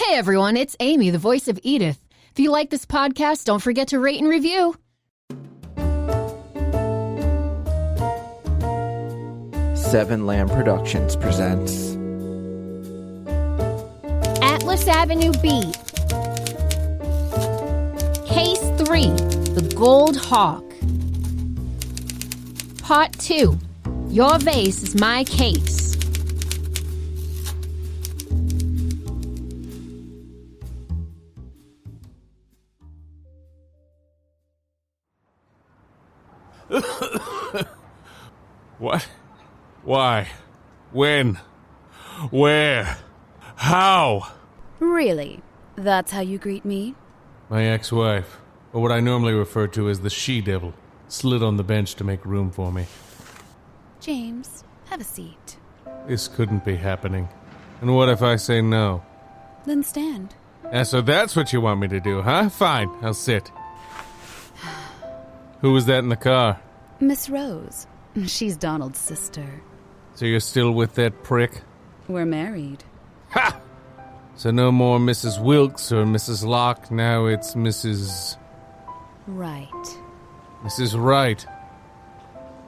Hey everyone, it's Amy, the voice of Edith. If you like this podcast, don't forget to rate and review. Seven Lamb Productions presents Atlas Avenue B. Case 3, The Gold Hawk. Part 2, Your Vase is My Case. What? Why? When? Where? How? Really? That's how you greet me? My ex-wife, or what I normally refer to as the she-devil, slid on the bench to make room for me. James, have a seat. This couldn't be happening. And what if I say no? Then stand. So that's what you want me to do, huh? Fine, I'll sit. Who was that in the car? Miss Rose. She's Donald's sister. So you're still with that prick? We're married. Ha! So no more Mrs. Wilkes or Mrs. Locke, now it's Mrs. Right. Mrs. Wright.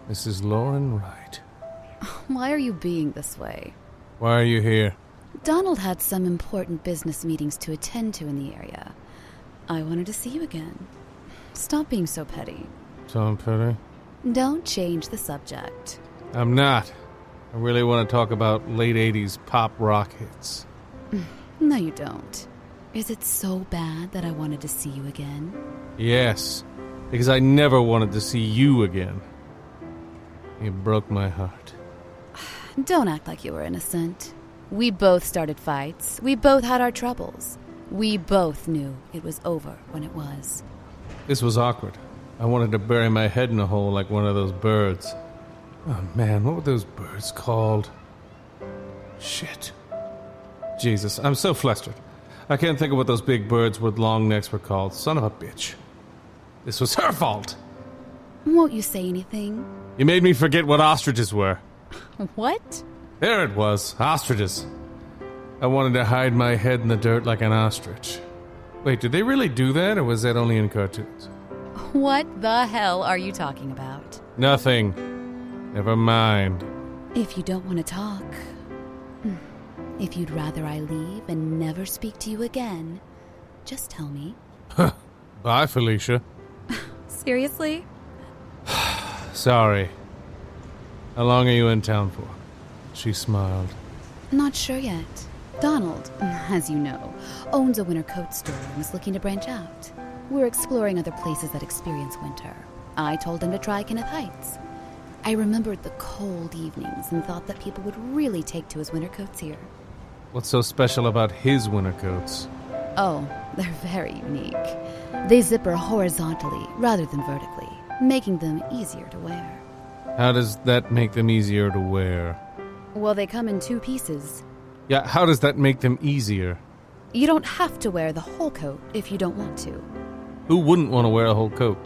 Mrs. Lauren Wright. Why are you being this way? Why are you here? Donald had some important business meetings to attend to in the area. I wanted to see you again. Stop being so petty. Tom Petty? Don't change the subject. I'm not. I really want to talk about late 80s pop rock hits. No, you don't. Is it so bad that I wanted to see you again? Yes, because I never wanted to see you again. You broke my heart. Don't act like you were innocent. We both started fights. We both had our troubles. We both knew it was over when it was. This was awkward. I wanted to bury my head in a hole like one of those birds. Oh man, what were those birds called? Shit. Jesus, I'm so flustered. I can't think of what those big birds with long necks were called. Son of a bitch. This was her fault. Won't you say anything? You made me forget what ostriches were. What? There it was, ostriches. I wanted to hide my head in the dirt like an ostrich. Wait, did they really do that, or was that only in cartoons? What the hell are you talking about? Nothing. Never mind. If you don't want to talk, if you'd rather I leave and never speak to you again, just tell me. Bye, Felicia. Seriously? Sorry. How long are you in town for? She smiled. Not sure yet. Donald, as you know, owns a winter coat store and is looking to branch out. We're exploring other places that experience winter. I told him to try Kenneth Heights. I remembered the cold evenings and thought that people would really take to his winter coats here. What's so special about his winter coats? Oh, they're very unique. They zipper horizontally rather than vertically, making them easier to wear. How does that make them easier to wear? Well, they come in 2 pieces. Yeah, how does that make them easier? You don't have to wear the whole coat if you don't want to. Who wouldn't want to wear a whole coat?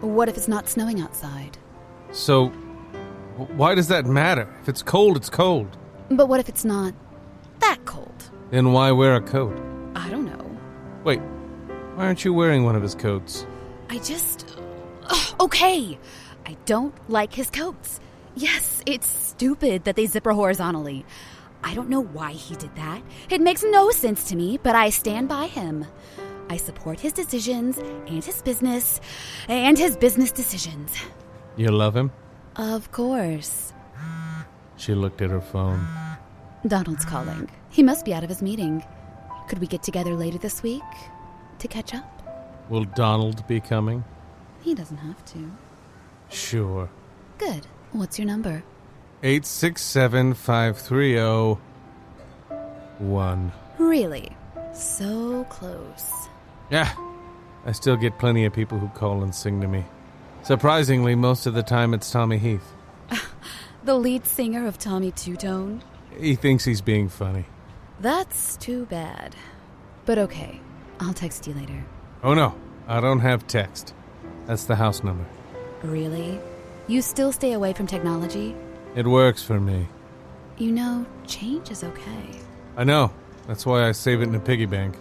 What if it's not snowing outside? So, why does that matter? If it's cold, it's cold. But what if it's not that cold? Then why wear a coat? I don't know. Wait, why aren't you wearing one of his coats? I just... okay! I don't like his coats. Yes, it's stupid that they zipper horizontally. I don't know why he did that. It makes no sense to me, but I stand by him. I support his decisions and his business decisions. You love him? Of course. She looked at her phone. Donald's calling. He must be out of his meeting. Could we get together later this week to catch up? Will Donald be coming? He doesn't have to. Sure. Good. What's your number? 867-530-1. Really? So close. Yeah, I still get plenty of people who call and sing to me. Surprisingly, most of the time it's Tommy Heath. The lead singer of Tommy Two-Tone? He thinks he's being funny. That's too bad. But okay, I'll text you later. Oh no, I don't have text. That's the house number. Really? You still stay away from technology? It works for me. You know, change is okay. I know. That's why I save it in a piggy bank.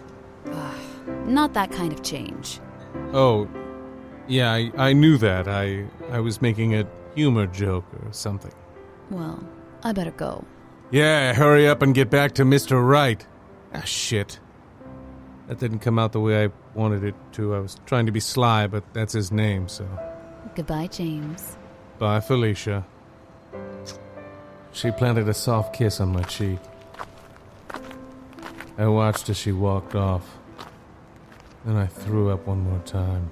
Not that kind of change. Oh, yeah, I knew that. I was making a humor joke or something. Well, I better go. Yeah, hurry up and get back to Mr. Right. Ah, shit. That didn't come out the way I wanted it to. I was trying to be sly, but that's his name, so... Goodbye, James. Bye, Felicia. She planted a soft kiss on my cheek. I watched as she walked off. Then I threw up one more time.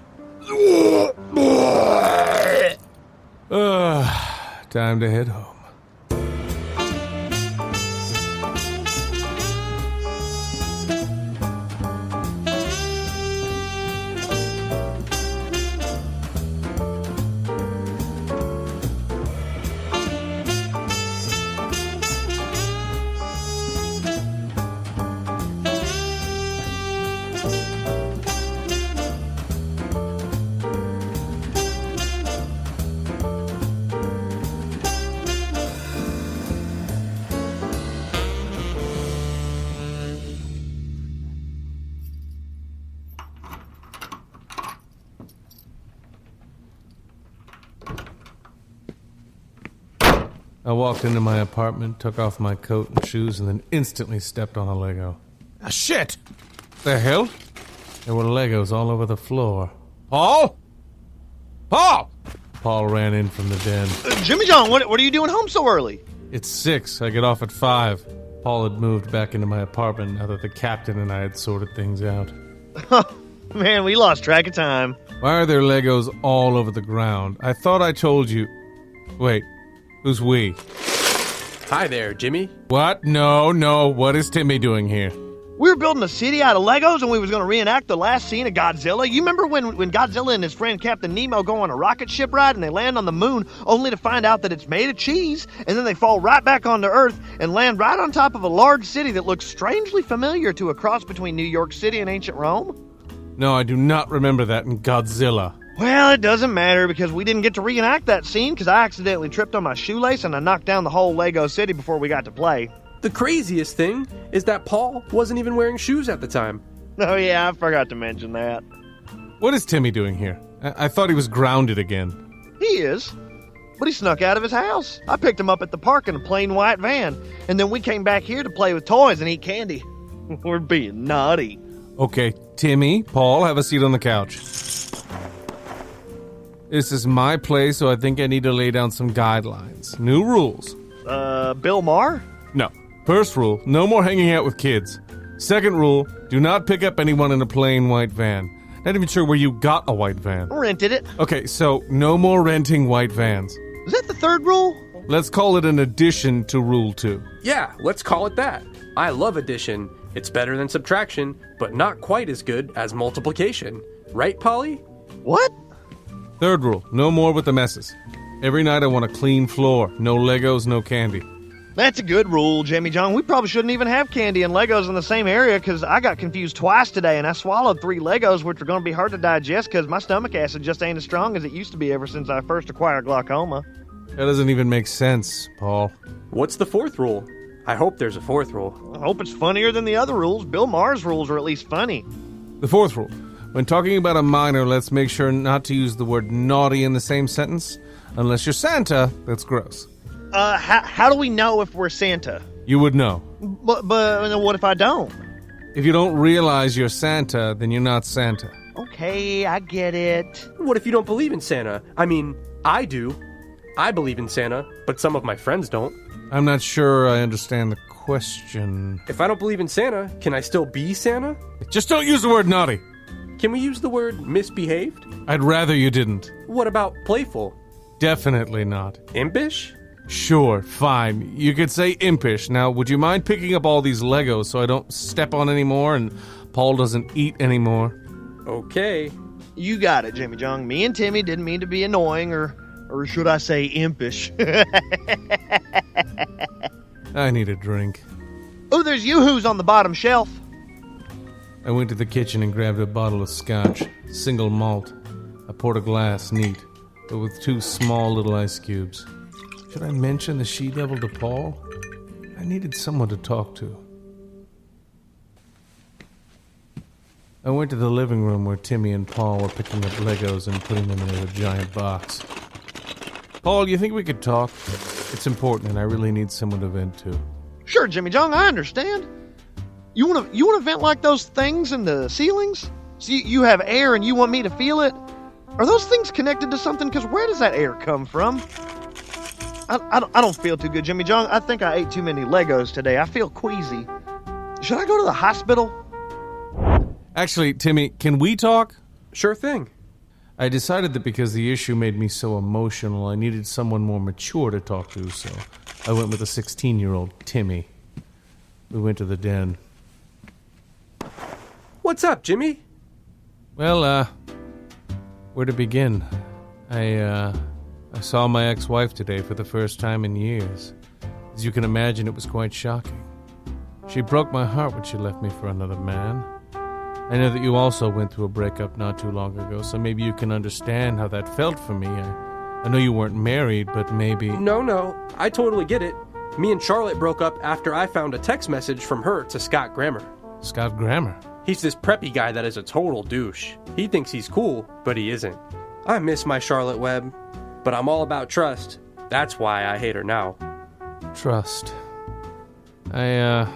Time to head home. I walked into my apartment, took off my coat and shoes, and then instantly stepped on a Lego. Ah, shit! The hell? There were Legos all over the floor. Paul? Paul! Paul ran in from the den. Jimmy John, what are you doing home so early? It's 6. I get off at 5. Paul had moved back into my apartment now that the captain and I had sorted things out. Man, we lost track of time. Why are there Legos all over the ground? I thought I told you... Wait, who's we? Hi there, Jimmy. What? No, what is Timmy doing here? We were building a city out of Legos and we was going to reenact the last scene of Godzilla. You remember when Godzilla and his friend Captain Nemo go on a rocket ship ride and they land on the moon only to find out that it's made of cheese, and then they fall right back onto Earth and land right on top of a large city that looks strangely familiar to a cross between New York City and ancient Rome? No, I do not remember that in Godzilla. Well, it doesn't matter because we didn't get to reenact that scene because I accidentally tripped on my shoelace and I knocked down the whole Lego city before we got to play. The craziest thing is that Paul wasn't even wearing shoes at the time. Oh yeah, I forgot to mention that. What is Timmy doing here? I thought he was grounded again. He is. But he snuck out of his house. I picked him up at the park in a plain white van. And then we came back here to play with toys and eat candy. We're being naughty. Okay, Timmy, Paul, have a seat on the couch. This is my place, so I think I need to lay down some guidelines. New rules. Bill Maher? No. First rule, no more hanging out with kids. Second rule, do not pick up anyone in a plain white van. Not even sure where you got a white van. Rented it. Okay, so no more renting white vans. Is that the third rule? Let's call it an addition to Rule 2. Yeah, let's call it that. I love addition. It's better than subtraction, but not quite as good as multiplication. Right, Polly? What? Third rule, no more with the messes. Every night I want a clean floor. No Legos, no candy. That's a good rule, Jimmy John. We probably shouldn't even have candy and Legos in the same area because I got confused twice today and I swallowed 3 Legos, which are going to be hard to digest because my stomach acid just ain't as strong as it used to be ever since I first acquired glaucoma. That doesn't even make sense, Paul. What's the 4th rule? I hope there's a 4th rule. I hope it's funnier than the other rules. Bill Maher's rules are at least funny. The 4th rule. When talking about a minor, let's make sure not to use the word naughty in the same sentence. Unless you're Santa, that's gross. How do we know if we're Santa? You would know. But what if I don't? If you don't realize you're Santa, then you're not Santa. Okay, I get it. What if you don't believe in Santa? I mean, I do. I believe in Santa, but some of my friends don't. I'm not sure I understand the question. If I don't believe in Santa, can I still be Santa? Just don't use the word naughty. Can we use the word misbehaved? I'd rather you didn't. What about playful? Definitely not. Impish? Sure, fine. You could say impish. Now, would you mind picking up all these Legos so I don't step on any more and Paul doesn't eat anymore? Okay. You got it, Jimmy John. Me and Timmy didn't mean to be annoying or should I say impish. I need a drink. Oh, there's Yoo-Hoo's on the bottom shelf. I went to the kitchen and grabbed a bottle of scotch, single malt. I poured a glass, neat, but with 2 small little ice cubes. Should I mention the she-devil to Paul? I needed someone to talk to. I went to the living room where Timmy and Paul were picking up Legos and putting them in a giant box. Paul, you think we could talk? It's important, and I really need someone to vent to. Sure, Jimmy Jong, I understand. You wanna vent like those things in the ceilings? So you have air and you want me to feel it? Are those things connected to something? Because where does that air come from? I don't feel too good, Jimmy Jong. I think I ate too many Legos today. I feel queasy. Should I go to the hospital? Actually, Timmy, can we talk? Sure thing. I decided that because the issue made me so emotional, I needed someone more mature to talk to, so I went with a 16-year-old Timmy. We went to the den. What's up, Jimmy? Well, where to begin? I saw my ex-wife today for the first time in years. As you can imagine, it was quite shocking. She broke my heart when she left me for another man. I know that you also went through a breakup not too long ago, so maybe you can understand how that felt for me. I know you weren't married, but maybe... No, I totally get it. Me and Charlotte broke up after I found a text message from her to Scott Grammer. Scott Grammer? He's this preppy guy that is a total douche. He thinks he's cool, but he isn't. I miss my Charlotte Webb, but I'm all about trust. That's why I hate her now. Trust. I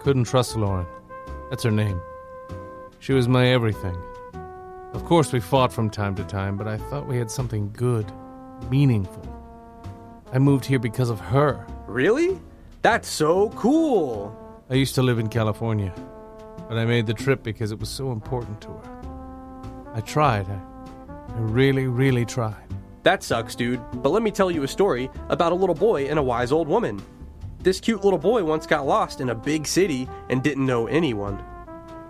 couldn't trust Lauren. That's her name. She was my everything. Of course, we fought from time to time, but I thought we had something good, meaningful. I moved here because of her. Really? That's so cool. I used to live in California, but I made the trip because it was so important to her. I tried. I really, really tried. That sucks, dude. But let me tell you a story about a little boy and a wise old woman. This cute little boy once got lost in a big city and didn't know anyone.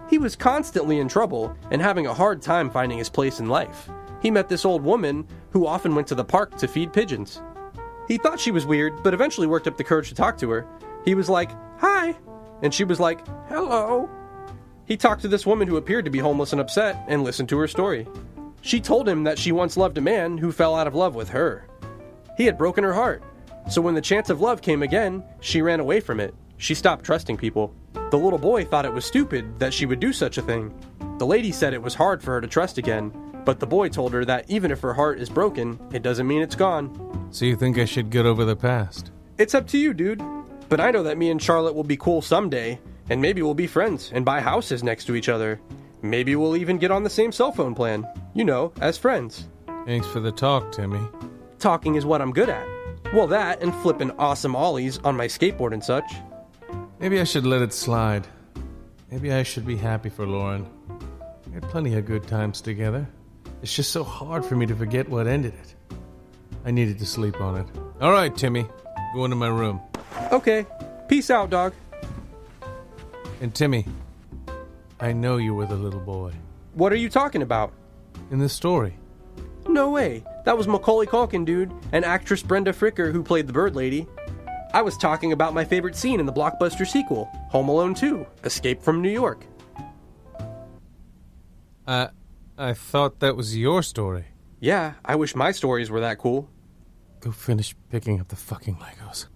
He was constantly in trouble and having a hard time finding his place in life. He met this old woman who often went to the park to feed pigeons. He thought she was weird, but eventually worked up the courage to talk to her. He was like, "Hi," and she was like, "Hello." He talked to this woman who appeared to be homeless and upset and listened to her story. She told him that she once loved a man who fell out of love with her. He had broken her heart, so when the chance of love came again, she ran away from it. She stopped trusting people. The little boy thought it was stupid that she would do such a thing. The lady said it was hard for her to trust again, but the boy told her that even if her heart is broken, it doesn't mean it's gone. So you think I should get over the past? It's up to you, dude. But I know that me and Charlotte will be cool someday, and maybe we'll be friends and buy houses next to each other. Maybe we'll even get on the same cell phone plan. You know, as friends. Thanks for the talk, Timmy. Talking is what I'm good at. Well, that and flipping awesome ollies on my skateboard and such. Maybe I should let it slide. Maybe I should be happy for Lauren. We had plenty of good times together. It's just so hard for me to forget what ended it. I needed to sleep on it. All right, Timmy. Go into my room. Okay. Peace out, dog. And Timmy, I know you were the little boy. What are you talking about? In the story. No way. That was Macaulay Culkin, dude, and actress Brenda Fricker who played the bird lady. I was talking about my favorite scene in the blockbuster sequel, Home Alone 2, Escape from New York. I thought that was your story. Yeah, I wish my stories were that cool. Go finish picking up the fucking Legos.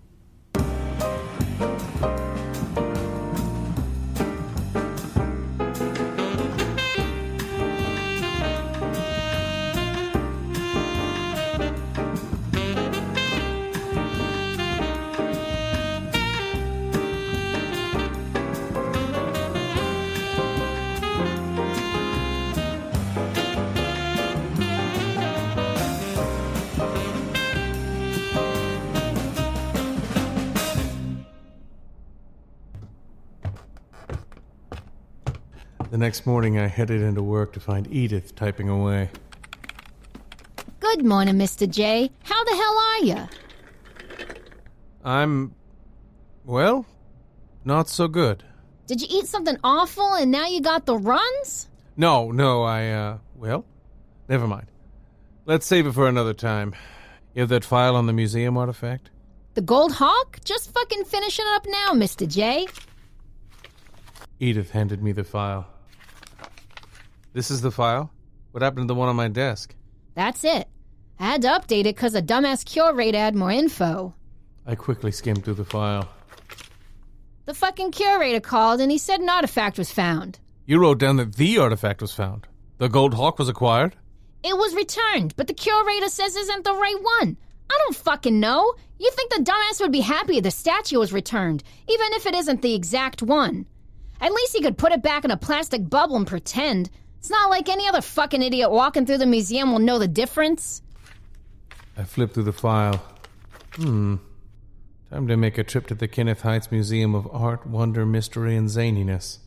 The next morning, I headed into work to find Edith typing away. Good morning, Mr. J. How the hell are you? Well, not so good. Did you eat something awful and now you got the runs? No, well, never mind. Let's save it for another time. You have that file on the museum artifact? The Gold Hawk? Just fucking finishing up now, Mr. J. Edith handed me the file. This is the file? What happened to the one on my desk? That's it. I had to update it because a dumbass Curator had more info. I quickly skimmed through the file. The fucking Curator called and he said an artifact was found. You wrote down that the artifact was found. The gold hawk was acquired? It was returned, but the curator says isn't the right one. I don't fucking know. You think the dumbass would be happy the statue was returned, even if it isn't the exact one. At least he could put it back in a plastic bubble and pretend. It's not like any other fucking idiot walking through the museum will know the difference. I flipped through the file. Time to make a trip to the Kenneth Heights Museum of Art, Wonder, Mystery, and Zaniness.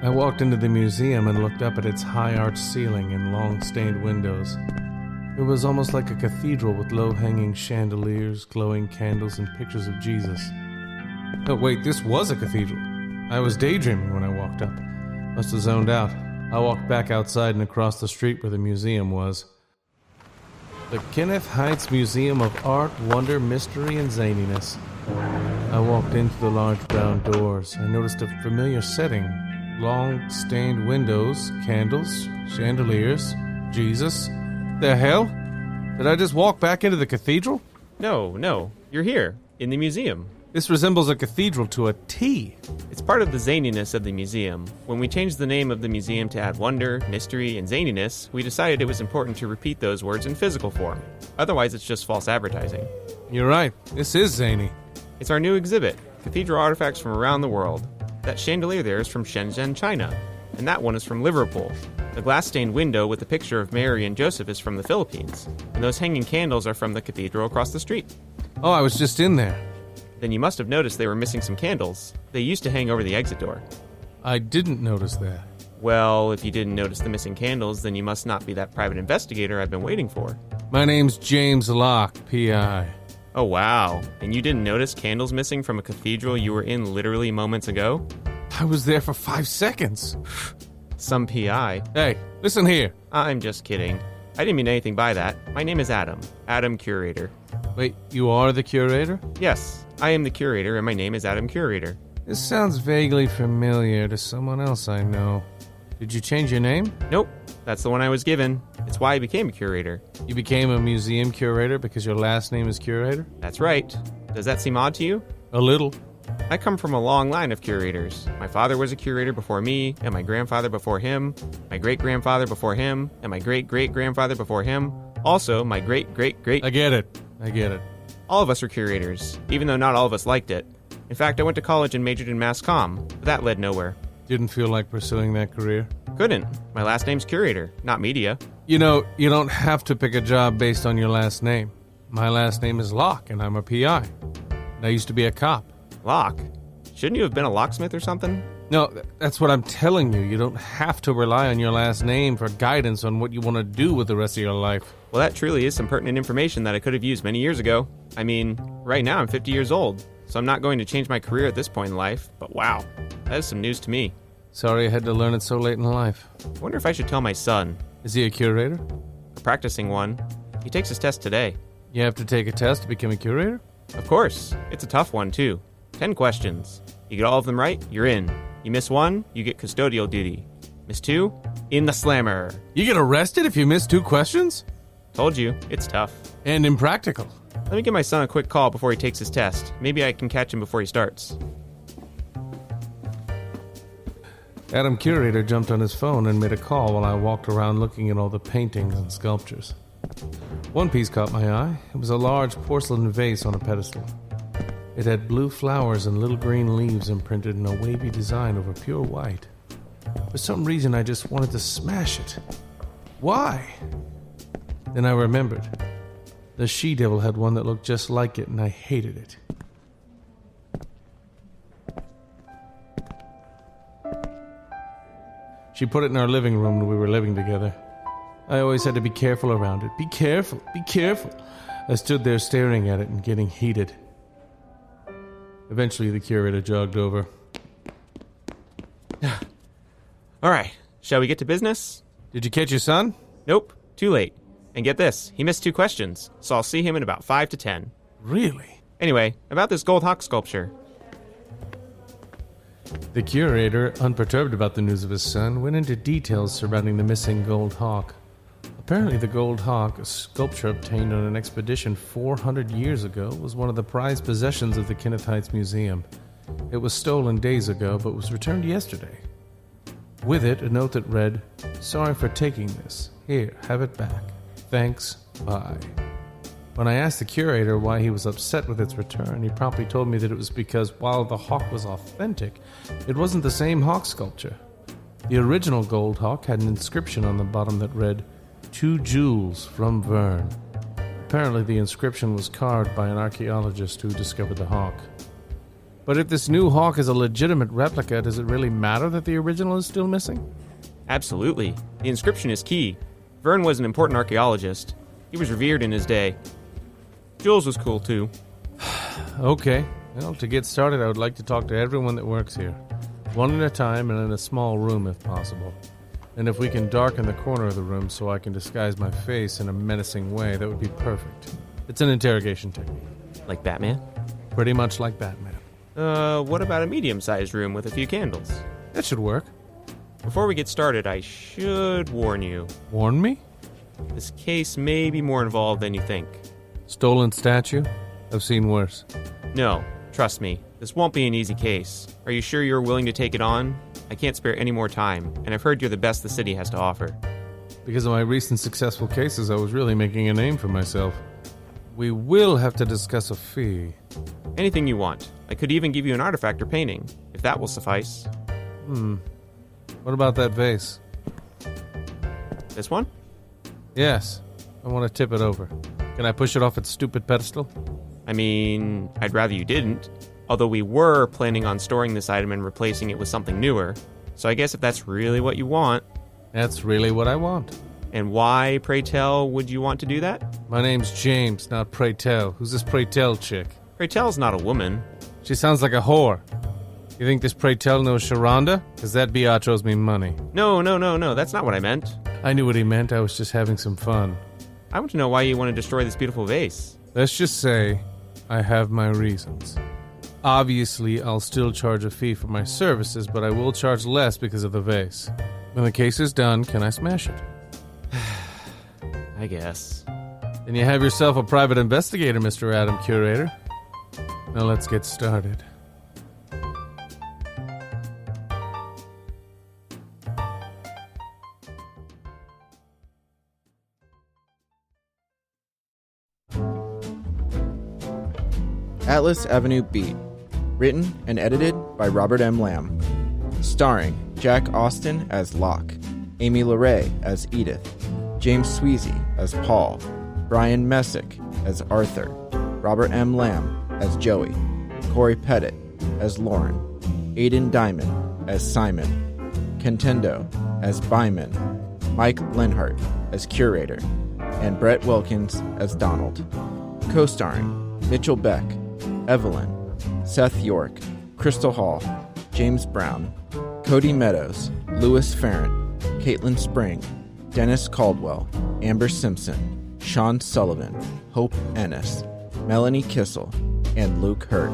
I walked into the museum and looked up at its high-arched ceiling and long stained windows. It was almost like a cathedral with low-hanging chandeliers, glowing candles, and pictures of Jesus. Oh wait, this was a cathedral. I was daydreaming when I walked up. Must have zoned out. I walked back outside and across the street where the museum was. The Kenneth Heights Museum of Art, Wonder, Mystery, and Zaniness. I walked into the large brown doors. I noticed a familiar setting. Long, stained windows, candles, chandeliers, Jesus. The hell? Did I just walk back into the cathedral? No, you're here, in the museum. This resembles a cathedral to a T. It's part of the zaniness of the museum. When we changed the name of the museum to add wonder, mystery, and zaniness, we decided it was important to repeat those words in physical form. Otherwise, it's just false advertising. You're right. This is zany. It's our new exhibit, cathedral artifacts from around the world. That chandelier there is from Shenzhen, China, and that one is from Liverpool. The glass-stained window with the picture of Mary and Joseph is from the Philippines, and those hanging candles are from the cathedral across the street. Oh, I was just in there. Then you must have noticed they were missing some candles. They used to hang over the exit door. I didn't notice that. Well, if you didn't notice the missing candles, then you must not be that private investigator I've been waiting for. My name's James Locke, P.I. Oh, wow. And you didn't notice candles missing from a cathedral you were in literally moments ago? I was there for 5 seconds. Some P.I. Hey, listen here. I'm just kidding. I didn't mean anything by that. My name is Adam. Adam Curator. Wait, you are the curator? Yes, I am the curator, and my name is Adam Curator. This sounds vaguely familiar to someone else I know. Did you change your name? Nope, that's the one I was given. It's why I became a curator. You became a museum curator because your last name is Curator? That's right. Does that seem odd to you? A little. I come from a long line of curators. My father was a curator before me, and my grandfather before him, my great-grandfather before him, and my great-great-grandfather before him. Also, my great-great-great... I get it. All of us are curators, even though not all of us liked it. In fact, I went to college and majored in mass comm, but that led nowhere. Didn't feel like pursuing that career? Couldn't. My last name's Curator, not media. You know, you don't have to pick a job based on your last name. My last name is Locke, and I'm a P.I. And I used to be a cop. Locke? Shouldn't you have been a locksmith or something? No, that's what I'm telling you. You don't have to rely on your last name for guidance on what you want to do with the rest of your life. Well, that truly is some pertinent information that I could have used many years ago. I mean, right now I'm 50 years old, so I'm not going to change my career at this point in life, but wow, that is some news to me. Sorry I had to learn it so late in life. I wonder if I should tell my son. Is he a curator? A practicing one. He takes his test today. You have to take a test to become a curator? Of course. It's a tough one, too. 10 questions. You get all of them right, you're in. You miss one, you get custodial duty. Miss two, in the slammer. You get arrested if you miss 2 questions? Told you, it's tough. And impractical. Let me give my son a quick call before he takes his test. Maybe I can catch him before he starts. Adam Curator jumped on his phone and made a call while I walked around looking at all the paintings and sculptures. One piece caught my eye. It was a large porcelain vase on a pedestal. It had blue flowers and little green leaves imprinted in a wavy design over pure white. For some reason, I just wanted to smash it. Why? Then I remembered. The she-devil had one that looked just like it, and I hated it. She put it in our living room when we were living together. I always had to be careful around it. Be careful, be careful. I stood there staring at it and getting heated. Eventually, the curator jogged over. All right, shall we get to business? Did you catch your son? Nope, too late. And get this, he missed 2 questions, so I'll see him in about 5 to 10. Really? Anyway, about this gold hawk sculpture. The curator, unperturbed about the news of his son, went into details surrounding the missing gold hawk. Apparently the gold hawk, a sculpture obtained on an expedition 400 years ago, was one of the prized possessions of the Kenneth Heights Museum. It was stolen days ago, but was returned yesterday. With it, a note that read, "Sorry for taking this. Here, have it back. Thanks, bye." When I asked the curator why he was upset with its return, he promptly told me that it was because while the hawk was authentic, it wasn't the same hawk sculpture. The original gold hawk had an inscription on the bottom that read, "2 jewels from Vern." Apparently the inscription was carved by an archaeologist who discovered the hawk. But if this new hawk is a legitimate replica, does it really matter that the original is still missing? Absolutely. The inscription is key. Vern was an important archaeologist. He was revered in his day. Jules was cool, too. Okay. Well, to get started, I would like to talk to everyone that works here. One at a time and in a small room if possible. And if we can darken the corner of the room so I can disguise my face in a menacing way, that would be perfect. It's an interrogation technique. Like Batman? Pretty much like Batman. What about a medium-sized room with a few candles? That should work. Before we get started, I should warn you. Warn me? This case may be more involved than you think. Stolen statue? I've seen worse. No, trust me, this won't be an easy case. Are you sure you're willing to take it on? I can't spare any more time, and I've heard you're the best the city has to offer. Because of my recent successful cases, I was really making a name for myself. We will have to discuss a fee. Anything you want. I could even give you an artifact or painting, if that will suffice. What about that vase? This one? Yes. I want to tip it over. Can I push it off its stupid pedestal? I mean, I'd rather you didn't. Although we were planning on storing this item and replacing it with something newer. So I guess if that's really what you want. That's really what I want. And why, pray tell, would you want to do that? My name's James, not Pray Tell. Who's this Pray Tell chick? Pray tell's not a woman. She sounds like a whore. You think this Pray Tell knows Sharonda? Because that biatch owes me money. No, that's not what I meant. I knew what he meant. I was just having some fun. I want to know why you want to destroy this beautiful vase. Let's just say I have my reasons. Obviously, I'll still charge a fee for my services, but I will charge less because of the vase. When the case is done, can I smash it? I guess. Then you have yourself a private investigator, Mr. Adam Curator. Now let's get started. Atlas Avenue Beat. Written and edited by Robert M. Lamb. Starring Jack Austin as Locke, Amy LeRae as Edith, James Sweezy as Paul, Brian Messick as Arthur, Robert M. Lamb as Joey, Corey Pettit as Lauren, Aidan Diamond as Simon, Contendo as Byman, Mike Lenhart as Curator, and Brett Wilkins as Donald. Co-starring Mitchell Beck, Evelyn, Seth York, Crystal Hall, James Brown, Cody Meadows, Louis Farrant, Caitlin Spring, Dennis Caldwell, Amber Simpson, Sean Sullivan, Hope Ennis, Melanie Kissel, and Luke Hurt.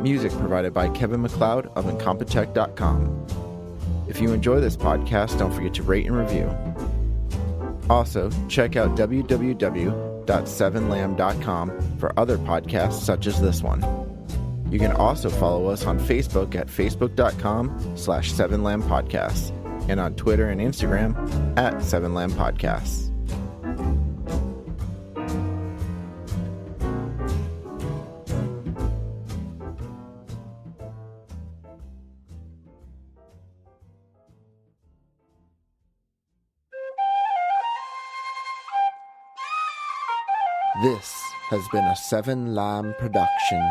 Music provided by Kevin MacLeod of Incompetech.com. If you enjoy this podcast, don't forget to rate and review. Also, check out www.7lamb.com for other podcasts such as this one. You can also follow us on Facebook at facebook.com/7lambpodcasts and on Twitter and Instagram at 7lambpodcasts. This has been a Seven Lamb production.